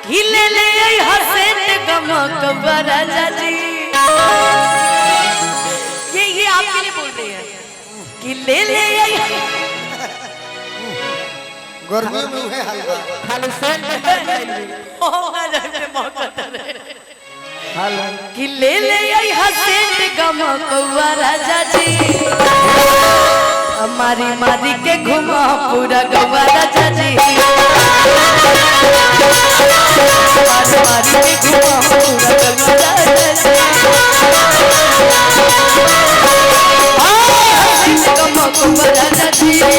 हिले ले हसेन गमक राजा जी। ये आपके लिए बोल रही है कि ले ले गर्मी में है हलवा खाली सेंट ओ ना जाने मौका करे हलवा कि ले ले हसेन गमक राजा जी। हमारी मारी के घुमा पूरा गवा राजा जी। मारी के घुमा पूरा गवा राजा जी। गमक राजा जी ले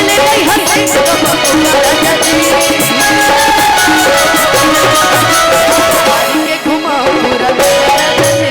ले हसेन गमक राजा जी। मारी के घुमा पूरा गवा राजा जी।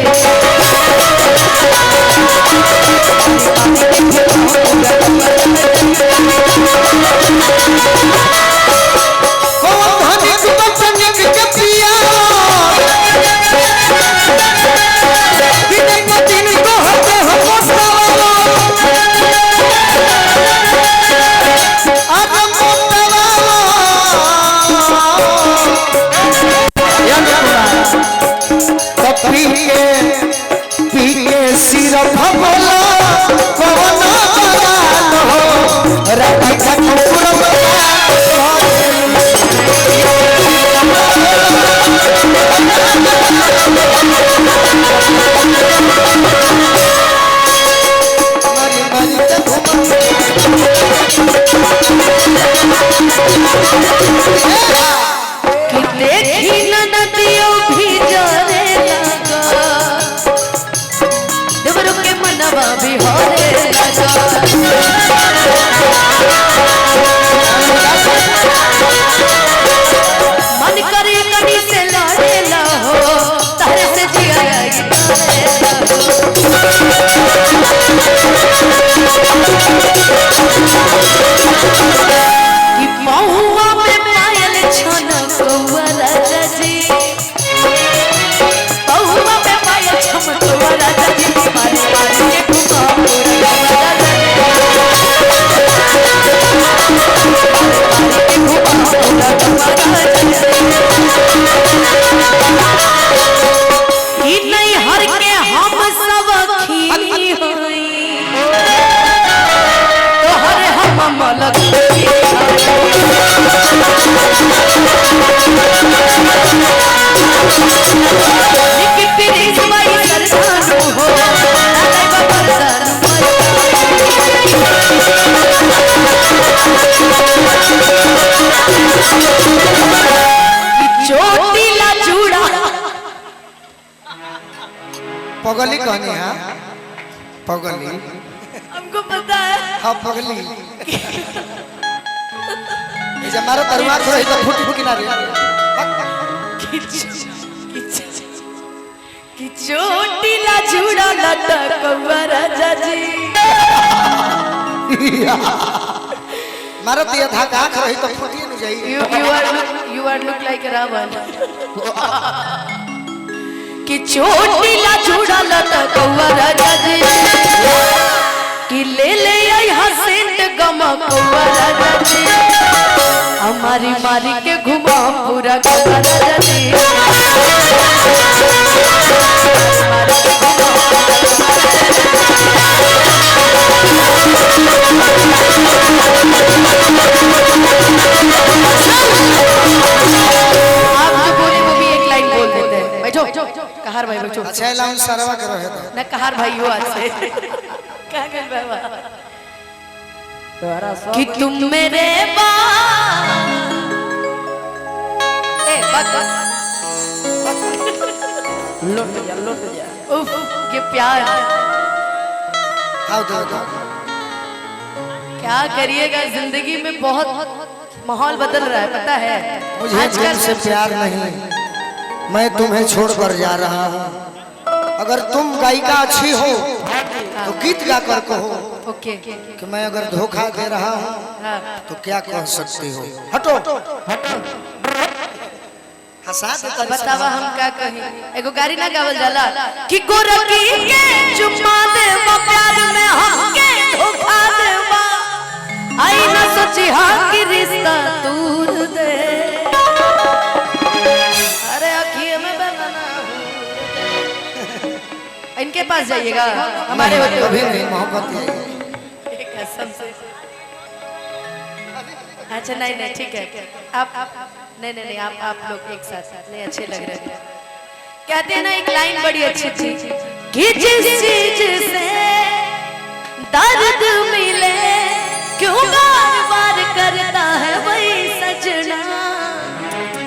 पगली कहनी है पगली हमको पता है। हाँ पगली ये हमारा परिवार थोड़ा इधर फुट फुट ना रे कि चोटीला जुड़ा लटक राजा जी। मारो दिया था का रही तो फुटी नहीं जाई। you are look like Ravan. कि चोटीला जुड़ा लटक राजा जी। कि ले ले हसेन गमक राजा जी। हमारी मारी के घुमा पूरा गवा राजा जी। आप जो बोले वो भी एक लाइन बोल देते हैं। बैठो कहार भाई बैठो। अच्छा लाउन सरवा करो है ना कहार भाई हो आज से क्या कर बाबा कि तुम मेरे लौट जा उफ ये प्यार आओ दो क्या करिएगा। जिंदगी में बहुत माहौल बदल रहा है पता है। मुझे तुमसे प्यार नहीं, मैं तुम्हें छोड़कर जा रहा हूँ। अगर तुम गायिका अच्छी हो तो गीत गाकर कहो ओके कि मैं अगर धोखा दे रहा हूँ तो क्या कह सकती हो। हटो हंसा देता बतावा हम क्या कही। एगो गाड़ी ना गावल जाला कि गोरकी के चुम्मा देवा प्यार में हमके धोखा देवा। आई ना सोची हाँ कि रिश्ता तू पास जाइएगा हमारे होते कभी हुए? नहीं, मोहब्बत यही। कसम से। अच्छा नहीं नहीं ठीक है, आप नहीं नहीं नहीं आप लोग एक साथ नहीं अच्छे लग रहे हैं। कहते हैं ना एक लाइन बड़ी अच्छी थी कि जिस चीज से दर्द मिले क्यों बार बार करता है वही सजना,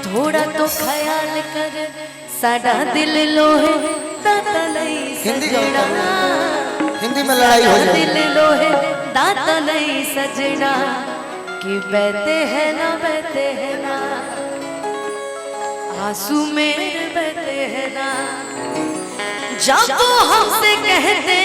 थोड़ा तो ख्याल कर साडा दिल लोहे दाता नहीं हिंदी का सजना, हिंदी में लड़ाई हो जाएगी। दिल लोहे दाता नहीं सजना, कि बहते हैं ना आंसू मेरे बहते हैं ना, जब तो हमसे कहते